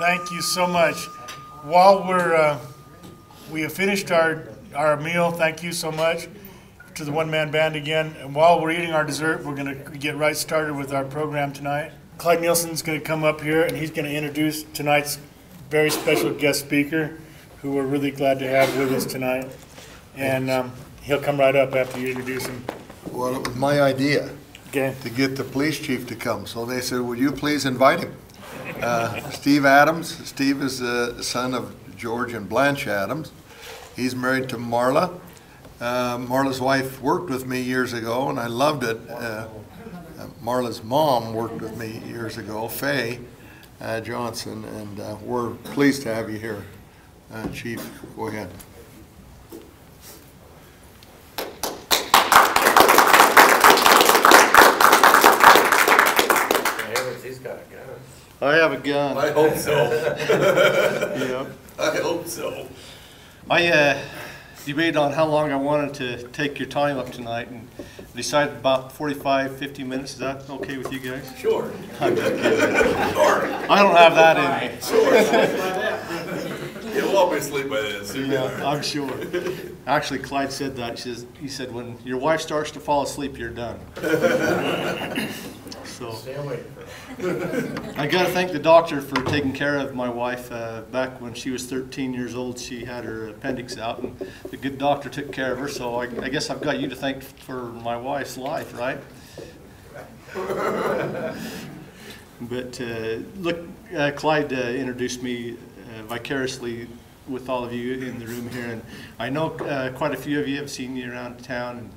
Thank you so much. While we have finished our meal, thank you so much to the one-man band again. And while we're eating our dessert, we're going to get right started with our program tonight. Clyde Nielsen's going to come up here, and he's going to introduce tonight's very special guest speaker, who we're really glad to have with us tonight. And he'll come right up after you introduce him. Well, it was my idea to get the police chief to come. So they said, would you please invite him? Steve Adams. Steve is the son of George and Blanche Adams. He's married to Marla. Marla's wife worked with me years ago, and I loved it. Marla's mom worked with me years ago, Faye Johnson, and we're pleased to have you here. Chief, go ahead. He's got a gun. I have a gun. I hope so. Yeah. I hope so. I debated on how long I wanted to take your time up tonight and decided about 45, 50 minutes. Is that okay with you guys? Sure. I'm just kidding. Sure. I don't have that in me. Sure. You'll all be asleep by then. So Yeah, I'm sure. Actually, Clyde said that. He said, when your wife starts to fall asleep, you're done. So I got to thank the doctor for taking care of my wife. Back when she was 13 years old, she had her appendix out, and the good doctor took care of her. So I guess I've got you to thank for my wife's life, right? But look, Clyde introduced me vicariously with all of you in the room here, and I know quite a few of you have seen you around town,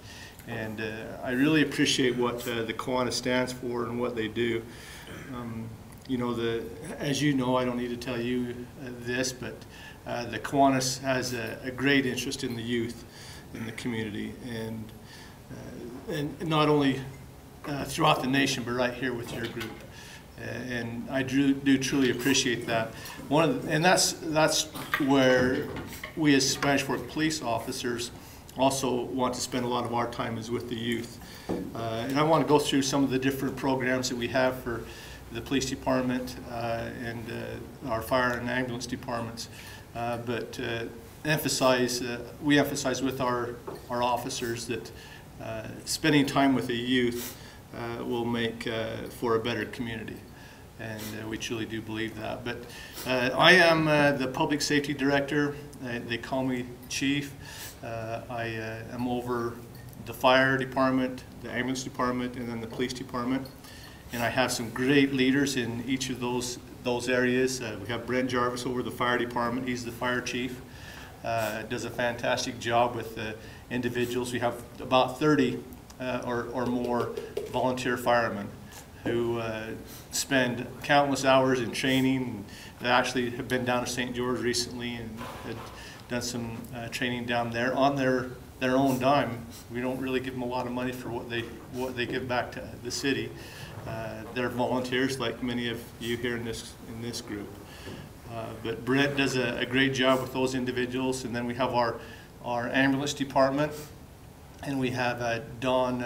and I really appreciate what the Kiwanis stands for and what they do. You know, as you know, I don't need to tell you this, but the Kiwanis has a great interest in the youth in the community, and not only throughout the nation, but right here with your group. And I do truly appreciate that. And that's where we as Spanish Fork police officers also want to spend a lot of our time is with the youth. And I want to go through some of the different programs that we have for the police department and our fire and ambulance departments. But we emphasize with our officers that spending time with the youth will make for a better community. And we truly do believe that. But I am the public safety director. They call me chief. I am over the fire department, the ambulance department, and then the police department. And I have some great leaders in each of those areas. We have Brent Jarvis over the fire department. He's the fire chief. Does a fantastic job with individuals. We have about 30 or more volunteer firemen who spend countless hours in training. They actually have been down to St. George recently and had done some training down there on their own dime. We don't really give them a lot of money for what they give back to the city. They're volunteers, like many of you here in this group. But Brent does a great job with those individuals, and then we have our ambulance department, and we have Don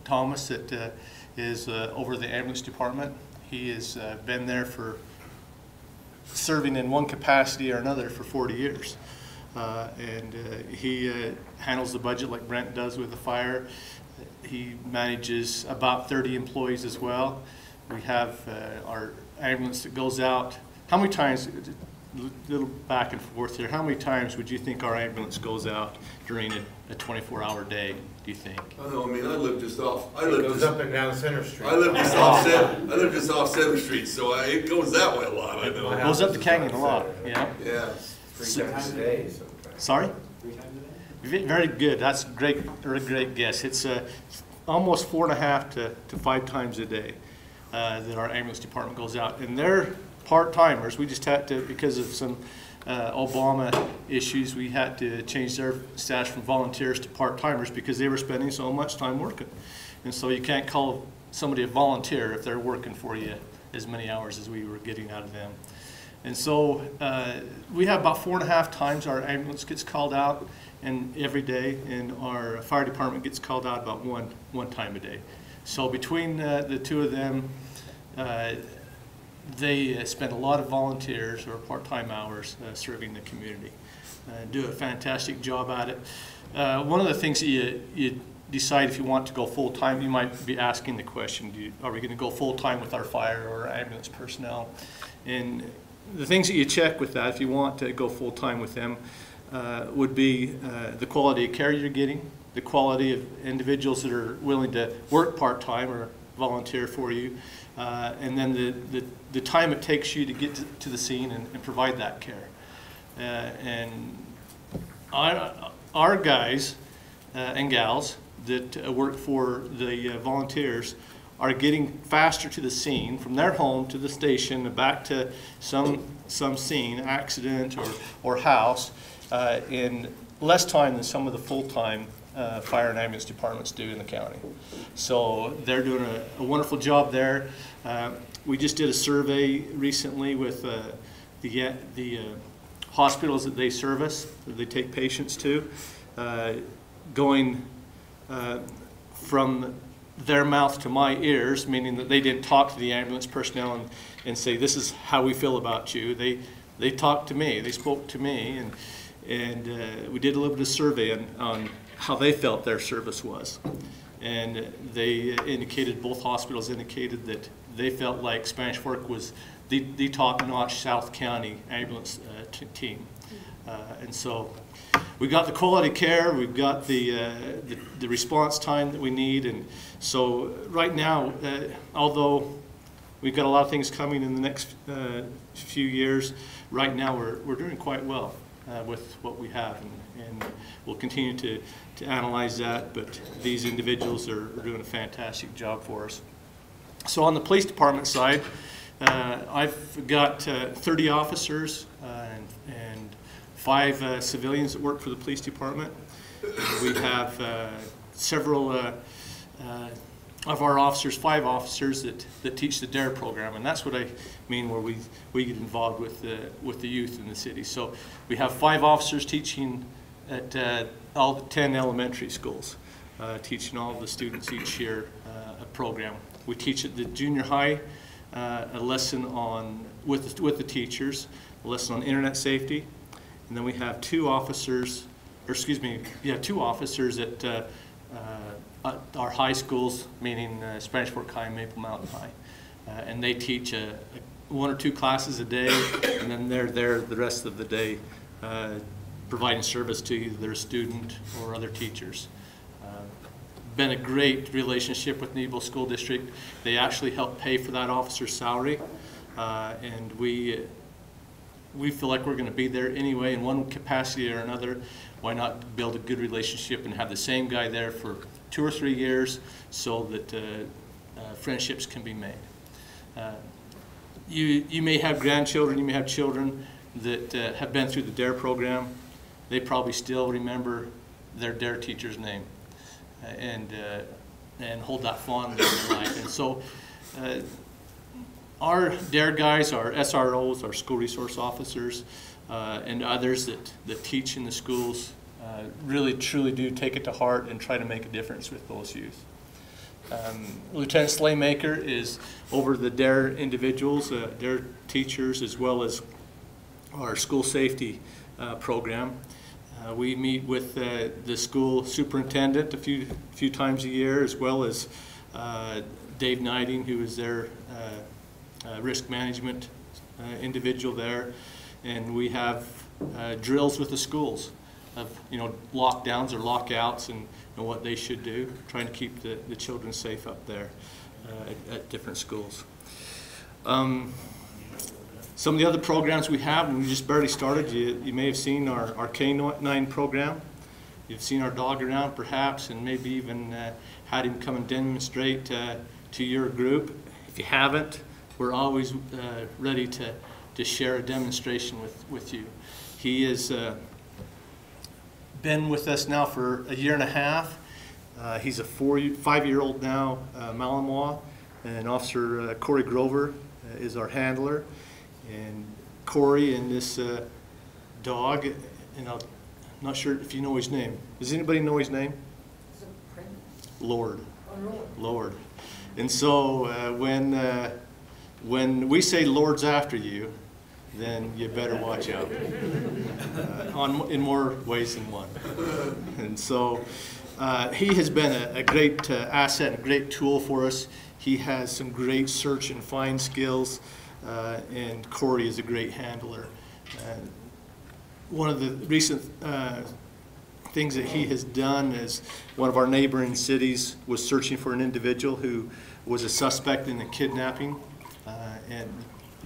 Thomas that is over the ambulance department. He has been there for serving in one capacity or another for 40 years. And he handles the budget like Brent does with the fire. He manages about 30 employees as well. We have our ambulance that goes out. How many times, a little back and forth here, how many times would you think our ambulance goes out during a 24-hour day, do you think? I don't know, I mean, I live just off. It goes up and down Center Street. I live just off Center Street, so it goes that way a lot. I know. It goes up to Canyon a lot, yeah. Yeah. 3 times a day sometimes. Sorry? 3 times a day? Very good. That's a great guess. It's almost 4.5 to 5 times a day that our ambulance department goes out. And they're part-timers. We just had to, because of some Obama issues, we had to change their status from volunteers to part-timers because they were spending so much time working. And so you can't call somebody a volunteer if they're working for you as many hours as we were getting out of them. And so we have about 4.5 times our ambulance gets called out and every day, and our fire department gets called out about one time a day. So between the two of them, they spend a lot of volunteers or part-time hours serving the community. Do a fantastic job at it. One of the things that you decide if you want to go full-time, you might be asking the question, are we going to go full-time with our fire or ambulance personnel? And the things that you check with that, if you want to go full-time with them, would be the quality of care you're getting, the quality of individuals that are willing to work part-time or volunteer for you, and then the time it takes you to get to the scene and provide that care. And our guys and gals that work for the volunteers are getting faster to the scene, from their home to the station and back to some scene, accident or house, in less time than some of the full-time fire and ambulance departments do in the county. So they're doing a wonderful job there. We just did a survey recently with the hospitals that they service, that they take patients to, going from their mouth to my ears, meaning that they didn't talk to the ambulance personnel and say, this is how we feel about you. They talked to me, they spoke to me, and we did a little bit of survey on how they felt their service was. And they indicated, both hospitals indicated that they felt like Spanish Fork was the top-notch South County ambulance team. And so we got the quality care, we've got the response time that we need, and so right now, although we've got a lot of things coming in the next few years, right now we're doing quite well with what we have, and we'll continue to analyze that, but these individuals are doing a fantastic job for us. So on the police department side, I've got 30 officers and 5 civilians that work for the police department. We have several of our officers, 5 officers that teach the DARE program, and that's what I mean where we get involved with the youth in the city. So we have 5 officers teaching at all the 10 elementary schools, teaching all the students each year a program. We teach at the junior high a lesson on with the teachers, a lesson on internet safety, and then we have 2 officers, or excuse me, yeah, 2 officers at our high schools, meaning Spanish Fork High and Maple Mountain High, and they teach 1 or 2 classes a day, and then they're there the rest of the day providing service to either their student or other teachers. Been a great relationship with Nebo School District. They actually help pay for that officer's salary, and we feel like we're going to be there anyway in one capacity or another. Why not build a good relationship and have the same guy there for 2 or 3 years so that friendships can be made. You may have grandchildren, you may have children that have been through the DARE program. They probably still remember their DARE teacher's name and hold that fondly in their life. And so our DARE guys, our SROs, our school resource officers, and others that teach in the schools really truly do take it to heart and try to make a difference with those youth. Lieutenant Slaymaker is over the DARE individuals, DARE teachers, as well as our school safety program. We meet with the school superintendent a few times a year, as well as Dave Knighting, who is their risk management individual there, and we have drills with the schools of lockdowns or lockouts and what they should do, trying to keep the children safe up there at different schools. Some of the other programs we have, and we just barely started, you may have seen our K9 program. You've seen our dog around perhaps, and maybe even had him come and demonstrate to your group. If you haven't, we're always ready to share a demonstration with you. He has been with us now for 1.5 years. He's a 5-year-old now, Malinois, and Officer Corey Grover is our handler. And Corey and this dog, and I'm not sure if you know his name. Does anybody know his name? Lord. Lord. And so when when we say Lord's after you, then you better watch out in more ways than one. And so he has been a great asset and a great tool for us. He has some great search and find skills, and Corey is a great handler. One of the recent things that he has done is one of our neighboring cities was searching for an individual who was a suspect in a kidnapping, and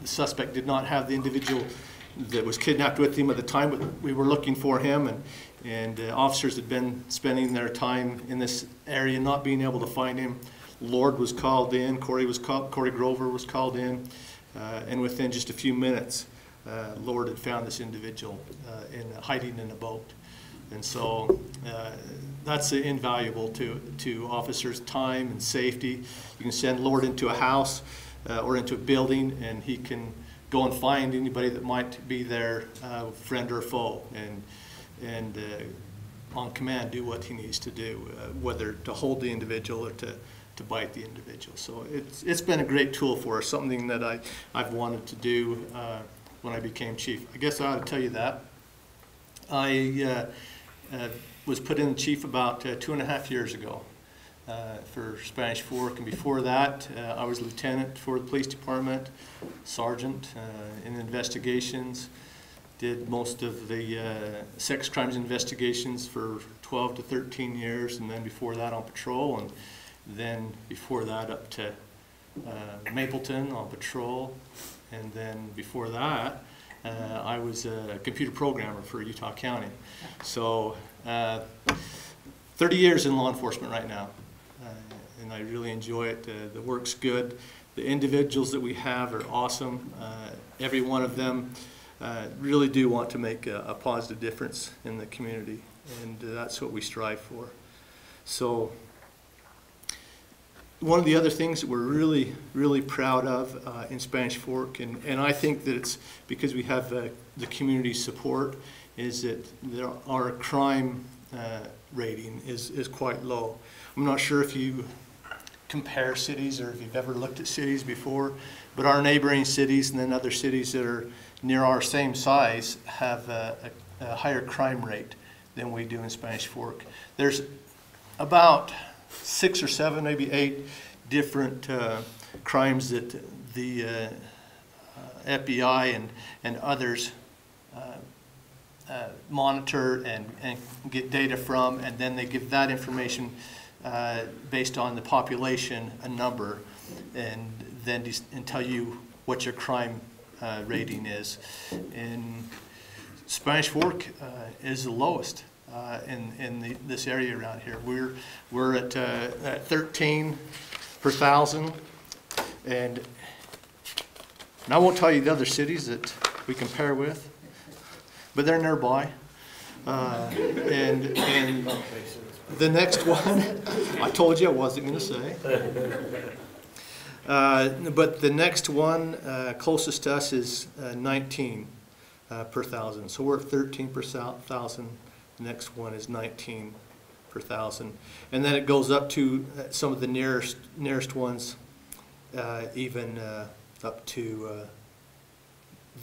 the suspect did not have the individual that was kidnapped with him at the time, but we were looking for him, and officers had been spending their time in this area not being able to find him. Lord was called in, Corey Grover was called in, and within just a few minutes, Lord had found this individual hiding in a boat. And so that's invaluable to officers' time and safety. You can send Lord into a house or into a building, and he can go and find anybody that might be their friend or foe, and on command do what he needs to do, whether to hold the individual or to bite the individual. So it's been a great tool for us, something that I've wanted to do when I became chief. I guess I ought to tell you that. I was put in chief about 2.5 years ago for Spanish Fork, and before that I was lieutenant for the police department, sergeant in investigations, did most of the sex crimes investigations for 12 to 13 years, and then before that on patrol, and then before that up to Mapleton on patrol, and then before that I was a computer programmer for Utah County. So 30 years in law enforcement right now, and I really enjoy it. The work's good. The individuals that we have are awesome. Every one of them really do want to make a positive difference in the community, and that's what we strive for. So one of the other things that we're really, really proud of in Spanish Fork, and I think that it's because we have the community support, is that our crime rating is quite low. I'm not sure if you compare cities or if you've ever looked at cities before, but our neighboring cities and then other cities that are near our same size have a higher crime rate than we do in Spanish Fork. There's about 6 or 7, maybe 8 different crimes that the FBI and others monitor and get data from, and then they give that information based on the population, a number, and then and tell you what your crime rating is. And Spanish Fork is the lowest in this area around here. We're at 13 per thousand, and I won't tell you the other cities that we compare with, but they're nearby. And the next one, I told you I wasn't going to say. But the next one closest to us is 19 per thousand. So we're at 13 per thousand. The next one is 19 per thousand. And then it goes up to some of the nearest ones, even up to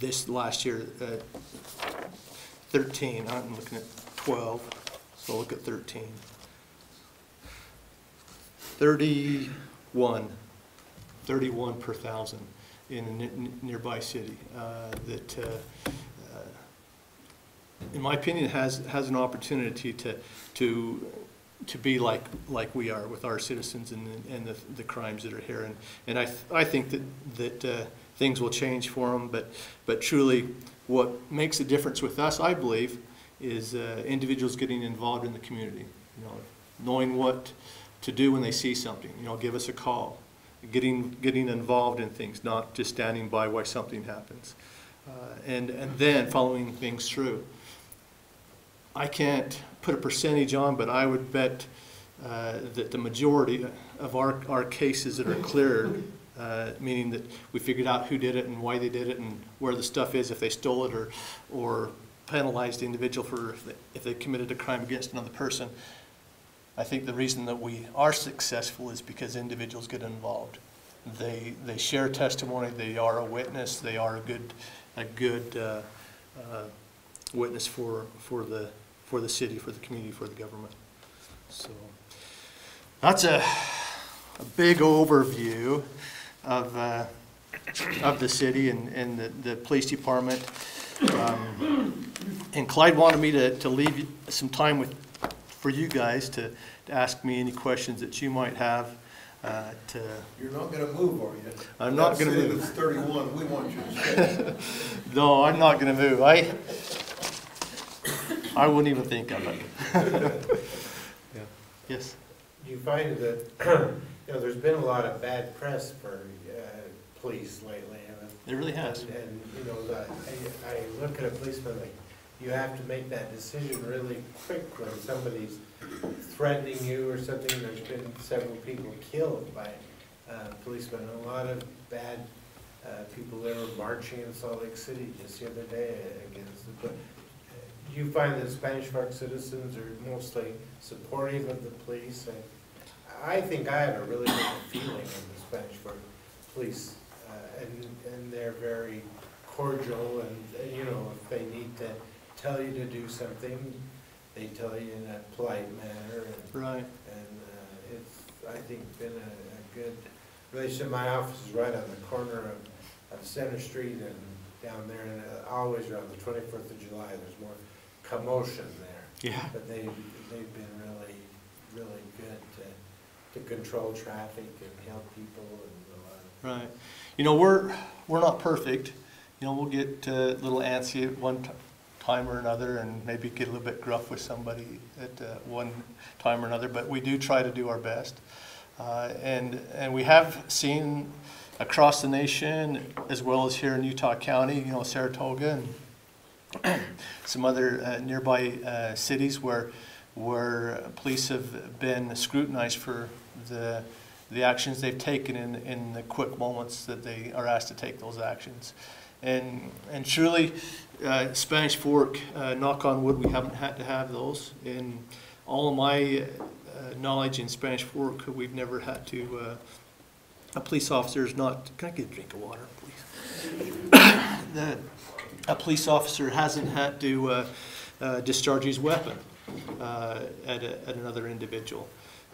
this last year, 13. I'm looking at 12, so look at 13. 31 per thousand in a nearby city that, in my opinion, has an opportunity to be like we are with our citizens and the crimes that are here, and I think that things will change for them, but truly what makes a difference with us, I believe, is individuals getting involved in the community, knowing what to do when they see something, give us a call, getting involved in things, not just standing by while something happens, and then following things through. I can't put a percentage on, but I would bet that the majority of our cases that are cleared, meaning that we figured out who did it and why they did it and where the stuff is, if they stole it or penalized the individual for if they committed a crime against another person. I think the reason that we are successful is because individuals get involved. they share testimony. They are a witness. They are a good witness for the city, for the community, for the government. So that's a big overview of the city and the police department. And Clyde wanted me to leave some time for you guys to ask me any questions that you might have. You're not going to move, are you? I'm not going to move. It's 31. We want you to stay. No, I'm not going to move. I wouldn't even think of it. Yeah. Yes. You find that there's been a lot of bad press for police lately. It really has. And I look at a policeman like, you have to make that decision really quick when somebody's threatening you or something. There's been several people killed by policemen. A lot of bad people that were marching in Salt Lake City just the other day against it. But you find that Spanish Fork citizens are mostly supportive of the police. I think I have a really good feeling of the Spanish Fork police, and they're very cordial, and if they need to tell you to do something, they tell you in a polite manner. And, right. And it's, I think, been a good relationship. My office is right on the corner of Center Street and down there, and always around the 24th of July, there's more commotion there. Yeah. But they've been really, really good to control traffic and help people and a lot of. Right. We're not perfect. We'll get a little antsy at one time or another, and maybe get a little bit gruff with somebody at one time or another. But we do try to do our best, and we have seen across the nation, as well as here in Utah County, Saratoga and some other nearby cities where police have been scrutinized for the actions they've taken in the quick moments that they are asked to take those actions. And truly, Spanish Fork, knock on wood, we haven't had to have those. In all of my knowledge in Spanish Fork, we've never had to, a police officer is not, can I get a drink of water, please? A police officer hasn't had to discharge his weapon at another individual.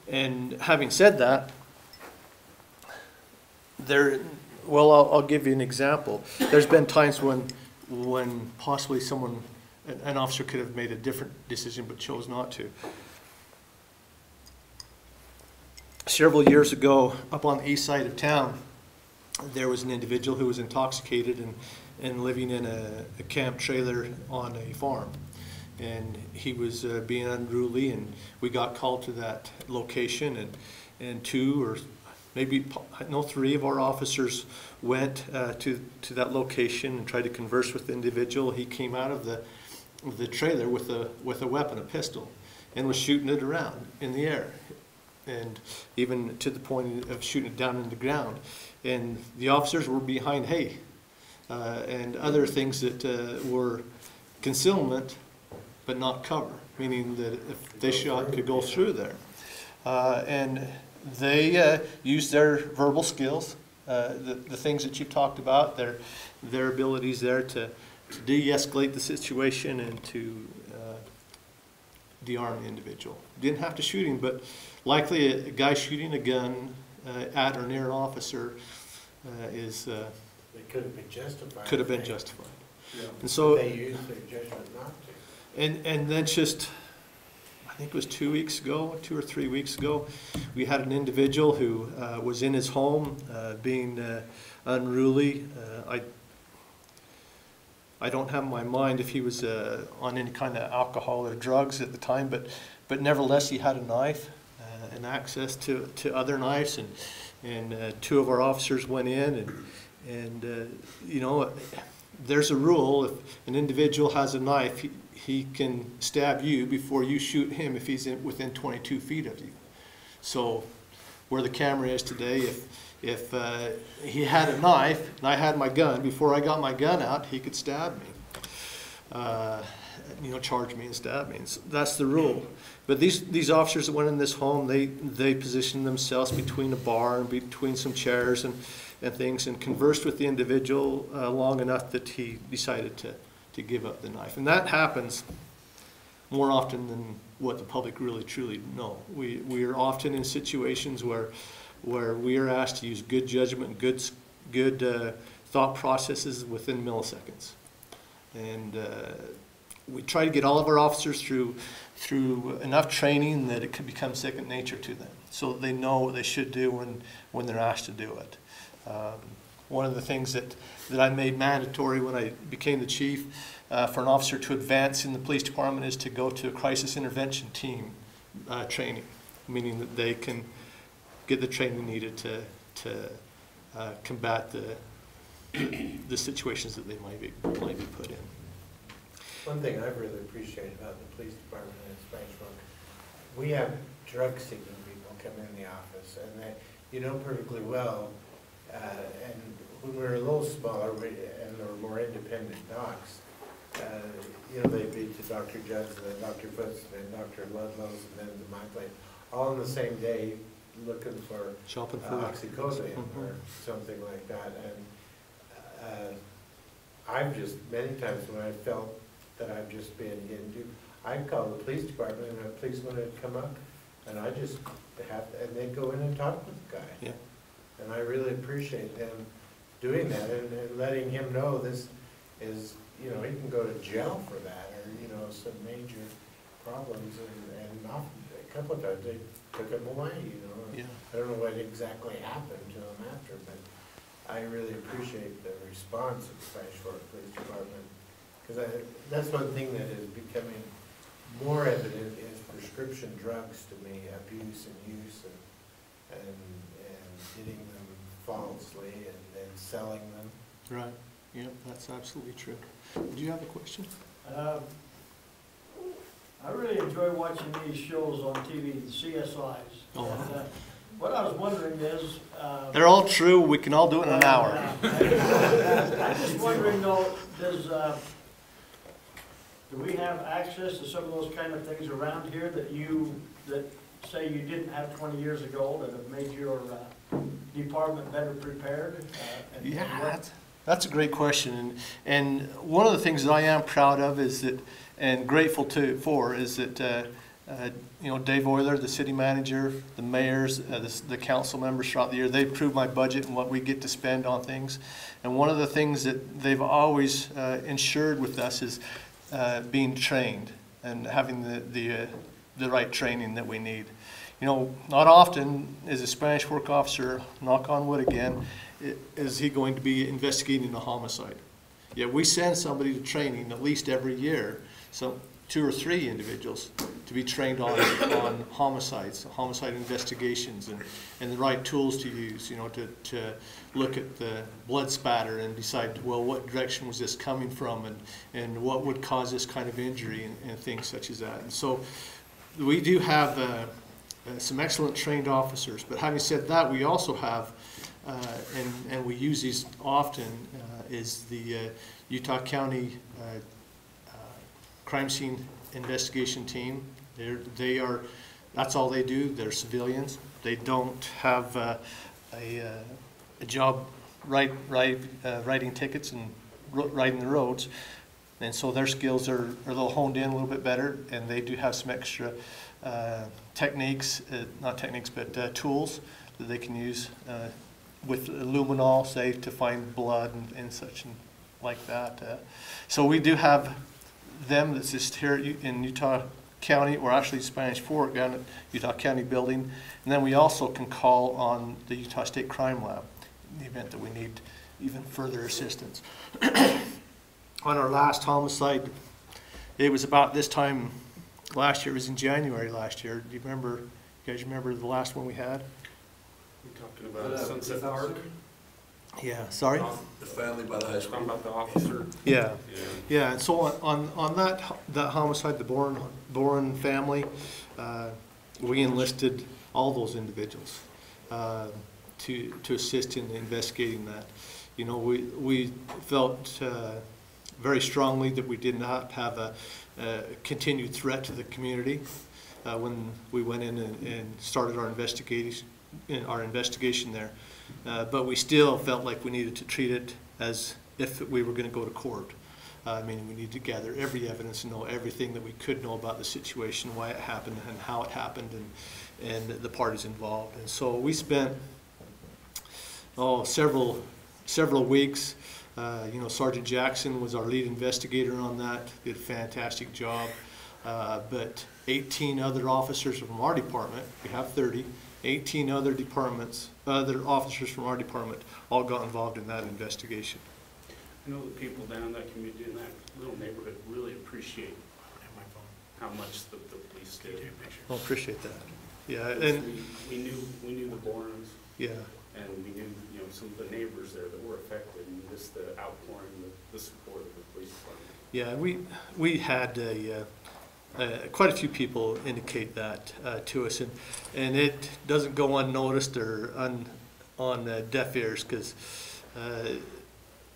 And having said that, I'll give you an example. There's been times when possibly an officer could have made a different decision but chose not to. Several years ago, up on the east side of town, there was an individual who was intoxicated and living in a camp trailer on a farm. And he was being unruly, and we got called to that location, and two or maybe three of our officers went to that location and tried to converse with the individual. He came out of the trailer with a weapon, a pistol, and was shooting it around in the air, and even to the point of shooting it down in the ground. And the officers were behind hay and other things that were concealment but not cover, meaning that if they shot, could go through there. And they used their verbal skills, the things that you've talked about, their abilities there to de-escalate the situation and to de-arm the individual. Didn't have to shoot him, but likely a guy shooting a gun at or near an officer is... They could have been justified. Could have been justified. Yeah. And so... They used their judgment not to. And then just, I think it was 2 or 3 weeks ago, we had an individual who was in his home being unruly. I don't have in my mind if he was on any kind of alcohol or drugs at the time, but nevertheless he had a knife and access to other knives, and two of our officers went in and there's a rule: if an individual has a knife, he can stab you before you shoot him if he's within 22 feet of you. So where the camera is today, if he had a knife and I had my gun, before I got my gun out, he could stab me. charge me and stab me. And so that's the rule. But these officers that went in this home, they positioned themselves between a bar and between some chairs and things, and conversed with the individual long enough that he decided to give up the knife. And that happens more often than what the public really truly know. We are often in situations where we are asked to use good judgment, good thought processes within milliseconds. And we try to get all of our officers through enough training that it can become second nature to them, so that they know what they should do when they're asked to do it. One of the things that I made mandatory when I became the chief for an officer to advance in the police department is to go to a crisis intervention team training, meaning that they can get the training needed to combat the situations that they might be put in. One thing I've really appreciated about the police department in Spanish Fork, we have drug-seeking people come in the office, and they, you know perfectly well, and when we were a little smaller and there were more independent docs, they'd be to Dr. Judd's, and then Dr. Foots, and then Dr. Ludlow's, and then to my place, all on the same day looking for shopping for oxycodone or something like that. And I've just, many times when I felt that I've just been into, I'd call the police department and a policeman would come up, and I just and they'd go in and talk with the guy. Yeah. And I really appreciate them doing that and letting him know this is, he can go to jail for that, or, some major problems, and often, a couple of times they took him away, Yeah. I don't know what exactly happened to him after, but I really appreciate the response of the Spanish Fork Police Department, because that's one thing that is becoming more evident is prescription drugs to me, abuse and use, and getting them falsely and then selling them. Right. Yep, that's absolutely true. Do you have a question? I really enjoy watching these shows on TV, the CSIs. Oh. And, what I was wondering is... they're all true. We can all do it in an hour. I'm just wondering, though, do we have access to some of those kind of things around here that say you didn't have 20 years ago that have made your department better prepared? That's a great question. And one of the things that I am proud of is that, and grateful for, is that Dave Euler, the city manager, the mayors, the council members throughout the year, they approve my budget and what we get to spend on things. And one of the things that they've always ensured with us is being trained and having the right training that we need. Not often is a Spanish Fork officer, knock on wood again, is he going to be investigating a homicide. Yet we send somebody to training at least every year, so 2 or 3 individuals to be trained on homicides, homicide investigations, and the right tools to use, to look at the blood spatter and decide, well, what direction was this coming from, and what would cause this kind of injury, and things such as that. And so we do have some excellent trained officers, but having said that, we also have, and we use these often, is the Utah County crime scene investigation team. That's all they do. They're civilians. They don't have a job writing tickets and riding the roads, and so their skills are a little honed in a little bit better, and they do have some extra techniques, not techniques, but tools that they can use with luminol, say, to find blood and such and like that. So we do have them that's just here in Utah County, or actually Spanish Fork down at Utah County building. And then we also can call on the Utah State Crime Lab in the event that we need even further assistance. On our last homicide, it was about this time last year. It was in January last year. Do you guys remember the last one we had? We're talking about Sunset Park? Yeah, sorry? The family by the high school. Talking about the officer. Yeah. And so on that homicide, the Boren family, we enlisted all those individuals to assist in investigating that. We felt very strongly that we did not have a continued threat to the community when we went in and started our investigation there. But we still felt like we needed to treat it as if we were going to go to court. I mean, we need to gather every evidence and know everything that we could know about the situation, why it happened and how it happened, and the parties involved. And so we spent several weeks. You know, Sergeant Jackson was our lead investigator on that, did a fantastic job. But 18 other officers from our department, we have 30, 18 other officers from our department all got involved in that investigation. I know the people down in that community, in that little neighborhood, really appreciate how much the police did. I appreciate that. Yeah, and we knew the Borns. Yeah. And we knew, you know, some of the neighbors there that were affected, and just the outpouring, the support of the police department. Yeah, we had quite a few people indicate that to us, and it doesn't go unnoticed or on deaf ears, because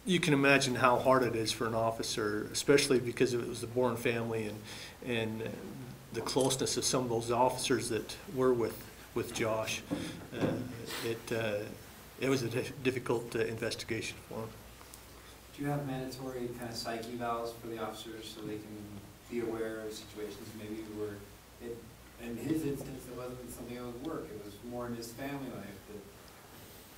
you can imagine how hard it is for an officer, especially because it was the Bourne family and the closeness of some of those officers that were with Josh. It was a difficult investigation for him. Do you have mandatory kind of psych evals for the officers so they can be aware of situations maybe where in his instance it wasn't something that would work, it was more in his family life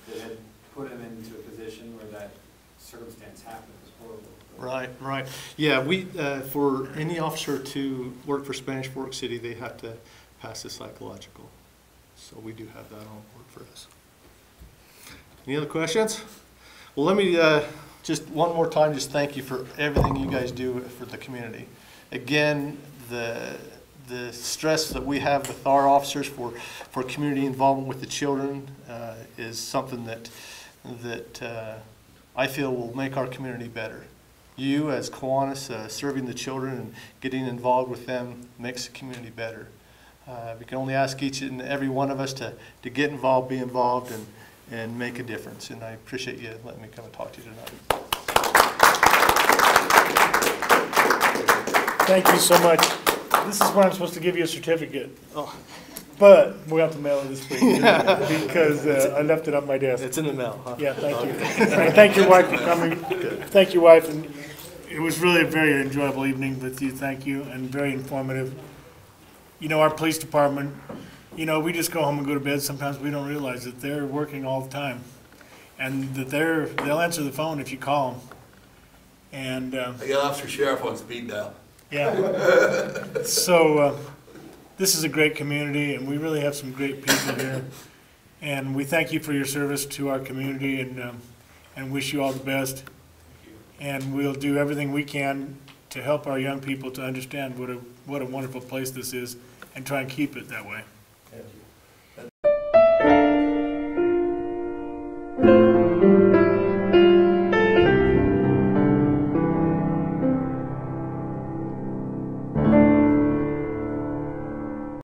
that had put him into a position where that circumstance happened? It was horrible. Right. Yeah, we for any officer to work for Spanish Fork City, they have to pass the psychological. So we do have that on board for us. Any other questions? Well, let me just one more time just thank you for everything you guys do for the community. Again, the stress that we have with our officers for community involvement with the children is something that I feel will make our community better. You as Kiwanis serving the children and getting involved with them makes the community better. We can only ask each and every one of us to get involved, be involved, and make a difference. And I appreciate you letting me come and talk to you tonight. Thank you so much. This is where I'm supposed to give you a certificate. Oh. But we'll have to mail it this week because I left it on my desk. It's in the mail, huh? Yeah, thank you. And thank your wife for coming. Thank you, wife. And it was really a very enjoyable evening with you. Thank you, and very informative. You know, our police department, you know, we just go home and go to bed. Sometimes we don't realize that they're working all the time, and that they'll answer the phone if you call them. And I got Officer Sheriff on speed dial. yeah. So this is a great community, and we really have some great people here. And we thank you for your service to our community, and wish you all the best. And we'll do everything we can to help our young people to understand what a wonderful place this is, and try and keep it that way. Thank you.